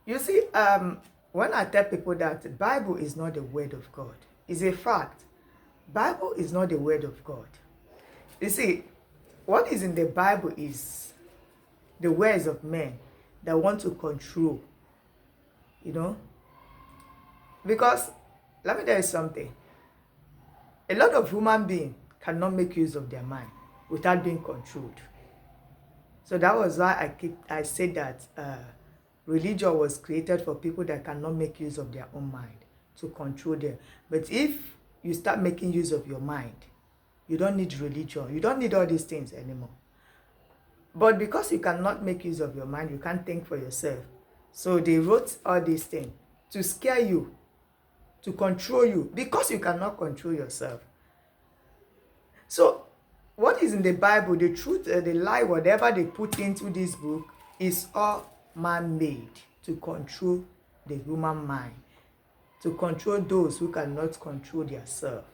You see, when I tell people that the Bible is not the word of God, it's a fact. Bible is not the word of God. You see, what is in the Bible is the words of men that want to control, you know. Because, let me tell you something. A lot of human beings cannot make use of their mind without being controlled. So that was why I said that religion was created for people that cannot make use of their own mind to control them. But if you start making use of your mind, you don't need religion. You don't need all these things anymore. But because you cannot make use of your mind, you can't think for yourself. So they wrote all these things to scare you, to control you, because you cannot control yourself. So what is in the Bible, the truth, the lie, whatever they put into this book is all man-made to control the human mind, to control those who cannot control themselves.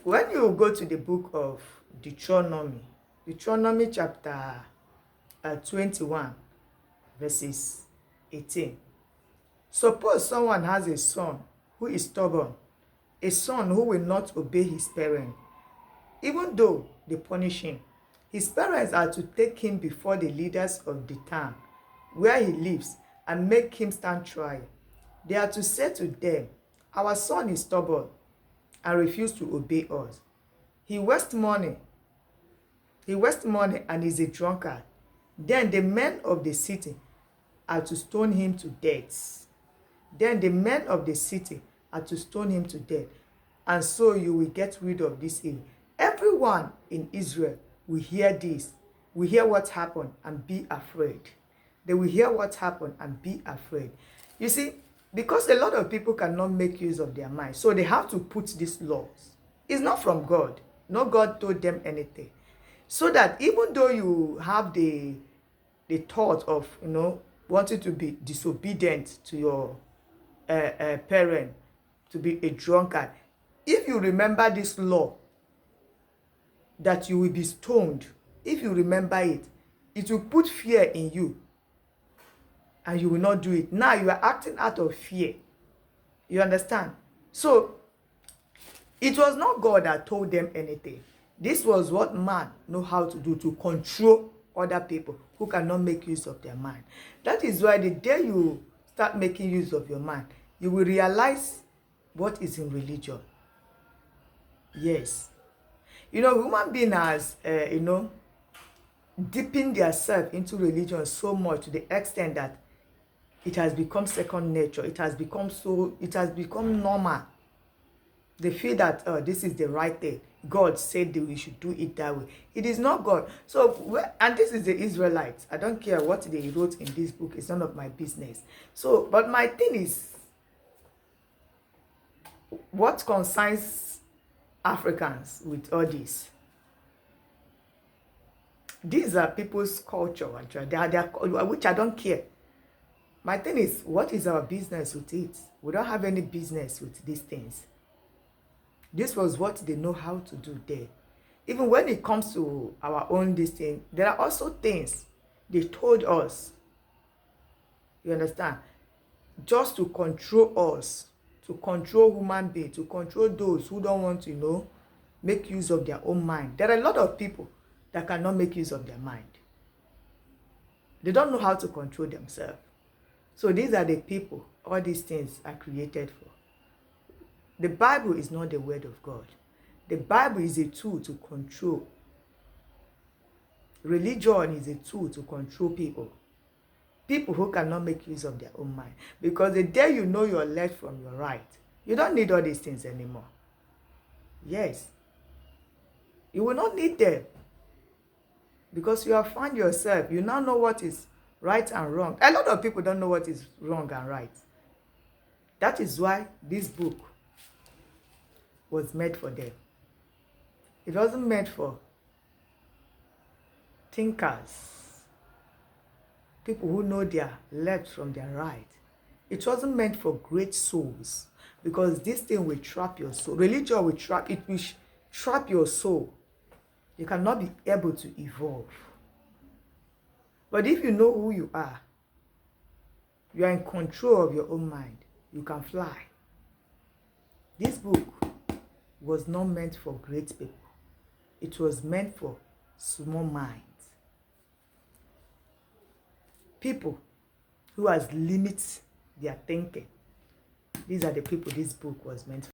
When you go to the book of Deuteronomy chapter 21, verses 18. Suppose someone has a son who is stubborn, a son who will not obey his parents, even though they punish him. His parents are to take him before the leaders of the town where he lives and make him stand trial. They are to say to them, "Our son is stubborn and refuses to obey us. He wastes money and is a drunkard." Then the men of the city are to stone him to death. And so you will get rid of this evil. Everyone in Israel will hear this, will hear what happened and be afraid. They will hear what happened and be afraid. You see, because a lot of people cannot make use of their mind, so they have to put these laws. It's not from God. No God told them anything. So that even though you have the thought of, wanting to be disobedient to your parent, to be a drunkard, if you remember this law, that you will be stoned, if you remember it, it will put fear in you and you will not do it. Now you are acting out of fear. You understand? So it was not God that told them anything. This was what man know how to do to control other people who cannot make use of their mind. That is why the day you start making use of your mind, you will realize what is in religion. Yes. Human beings has, deepened themselves into religion so much to the extent that it has become second nature. It has become normal. They feel that this is the right thing. God said that we should do it that way. It is not God. So, and this is the Israelites. I don't care what they wrote in this book. It's none of my business. So, but my thing is, what concerns Africans with all this? These are people's culture, actually. They are, which I don't care. My thing is, what is our business with it? We don't have any business with these things. This was what they know how to do there. Even when it comes to our own this thing, there are also things they told us. You understand? Just to control us, to control human beings, to control those who don't want to, make use of their own mind. There are a lot of people that cannot make use of their mind. They don't know how to control themselves. So these are the people all these things are created for. The Bible is not the word of God. The Bible is a tool to control. Religion is a tool to control people. People who cannot make use of their own mind. Because the day you know your left from your right, you don't need all these things anymore. Yes. You will not need them. Because you have found yourself. You now know what is right and wrong. A lot of people don't know what is wrong and right. That is why this book was made for them. It wasn't made for thinkers, people who know their left from their right. It wasn't meant for great souls, because this thing will trap your soul. Religion will trap your soul. You cannot be able to evolve. But if you know who you are, You are in control of your own mind. You can fly. This book was not meant for great people. It was meant for small minds. People who has limits their thinking. These are the people this book was meant for.